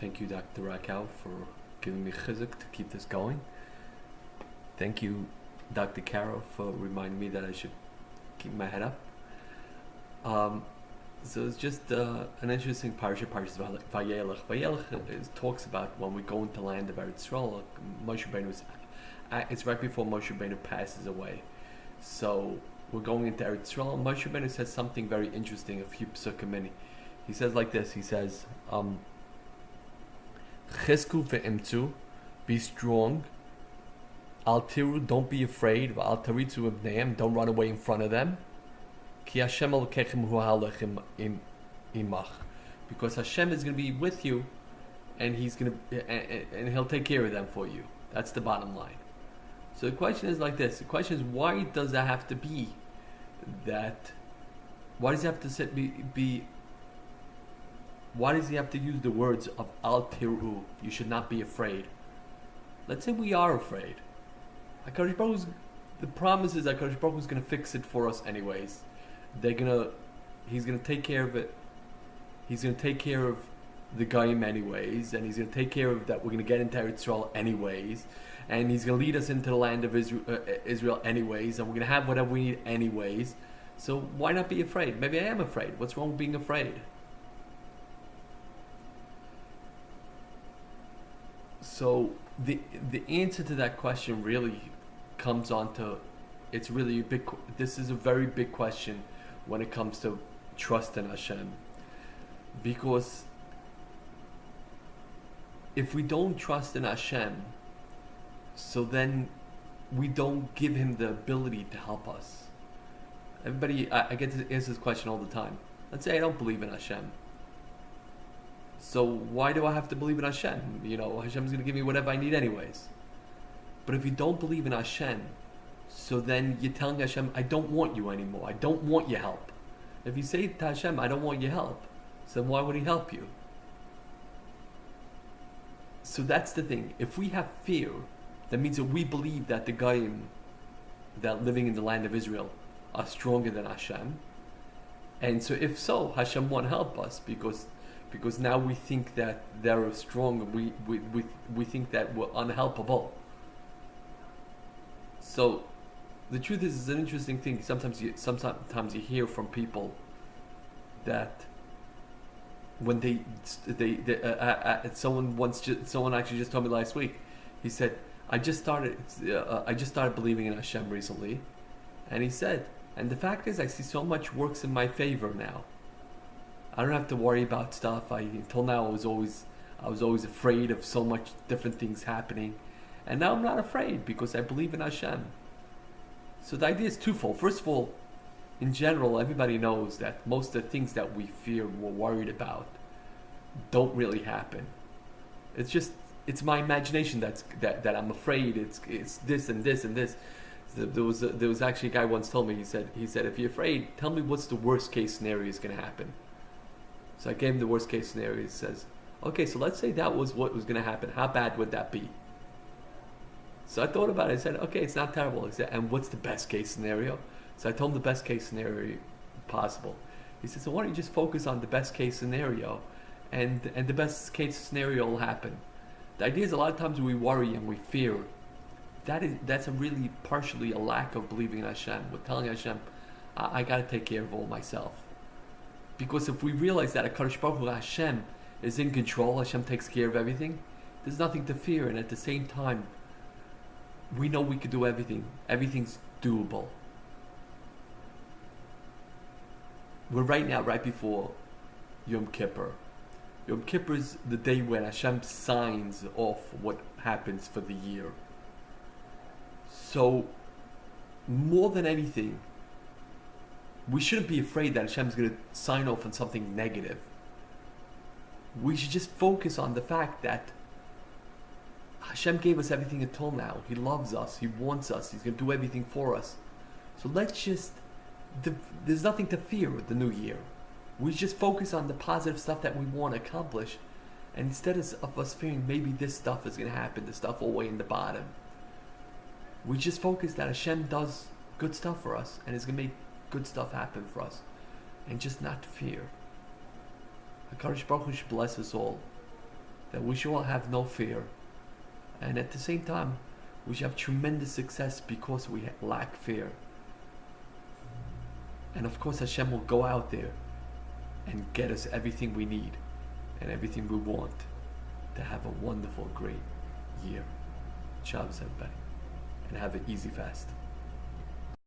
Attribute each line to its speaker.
Speaker 1: Thank you, Dr. Rakow, for giving me chizuk to keep this going. Thank you, Dr. Caro, for reminding me that I should keep my head up. So it's just an interesting parshas veyailech. Veyailech talks about when we go into the land of Eretz Yisrael. Moshe Rabbeinu it's right before Moshe Rabbeinu passes away. So we're going into Eretz Yisrael. Moshe Rabbeinu says something very interesting. A few psukim in. He says like this. He says, "Chesku ve'imtzu, be strong. Al tiru, don't be afraid. Al taritzu ibneim, don't run away in front of them. Ki Hashem alokechem hu halechem imach, because Hashem is going to be with you, and and He'll take care of them for you. That's the bottom line. So the question is like this. The question is, why does that have to be that? Why does he have to be? Why does he have to use the words of al tiru? You should not be afraid. Let's say we are afraid. The promise is that HaKadosh Baruch Hu is going to fix it for us anyways. He's going to take care of it. He's going to take care of the Goyim anyways, and he's going to take care of that. We're going to get into Eretz Yisrael anyways, and he's going to lead us into the land of Israel anyways, and we're going to have whatever we need anyways. So why not be afraid? Maybe I am afraid. What's wrong with being afraid? So the answer to that question really comes on to, it's really a big. This is a very big question when it comes to trust in Hashem, because if we don't trust in Hashem, so then we don't give Him the ability to help us. Everybody, I get to answer this question all the time. Let's say I don't believe in Hashem. So why do I have to believe in Hashem? Hashem's going to give me whatever I need anyways. But if you don't believe in Hashem, so then you're telling Hashem, I don't want you anymore. I don't want your help. If you say to Hashem, I don't want your help, so then why would He help you? So that's the thing. If we have fear, that means that we believe that the Goyim that living in the land of Israel are stronger than Hashem. And so if so, Hashem won't help us because now we think that they're strong. We think that we're unhelpable. So the truth is, it's an interesting thing. Sometimes you hear from people that when someone actually just told me last week. He said, I just started believing in Hashem recently, and he said, and the fact is, I see so much works in my favor now. I don't have to worry about stuff. Until now, I was always afraid of so much different things happening, and now I'm not afraid because I believe in Hashem. So the idea is twofold. First of all, in general, everybody knows that most of the things that we fear, we're worried about, don't really happen. It's my imagination that I'm afraid. It's this and this and this. There was actually a guy once told me. He said if you're afraid, tell me what's the worst case scenario is going to happen. So I gave him the worst case scenario. He says, okay, so let's say that was what was going to happen. How bad would that be? So I thought about it. I said, okay, it's not terrible. He said, and what's the best case scenario? So I told him the best case scenario possible. He said, so why don't you just focus on the best case scenario, and the best case scenario will happen. The idea is a lot of times we worry and we fear. That's really partially a lack of believing in Hashem. We're telling Hashem, I got to take care of all myself. Because if we realize that HaKadosh Baruch Hu, Hashem, is in control, Hashem takes care of everything, there's nothing to fear. And at the same time, we know we could do everything. Everything's doable. We're right before Yom Kippur. Yom Kippur is the day when Hashem signs off what happens for the year. So, more than anything, we shouldn't be afraid that Hashem is going to sign off on something negative. We should just focus on the fact that Hashem gave us everything until now. He loves us. He wants us. He's going to do everything for us. So there's nothing to fear with the new year. We just focus on the positive stuff that we want to accomplish. And instead of us fearing maybe this stuff is going to happen, the stuff all the way in the bottom, we just focus that Hashem does good stuff for us and is going to make good stuff happen for us. And just not fear. HaKadosh Baruch Hu should bless us all. that we should all have no fear, and at the same time, we should have tremendous success because we lack fear. And of course, Hashem will go out there and get us everything we need and everything we want to have a wonderful, great year. Shabbos, everybody, and have an easy fast.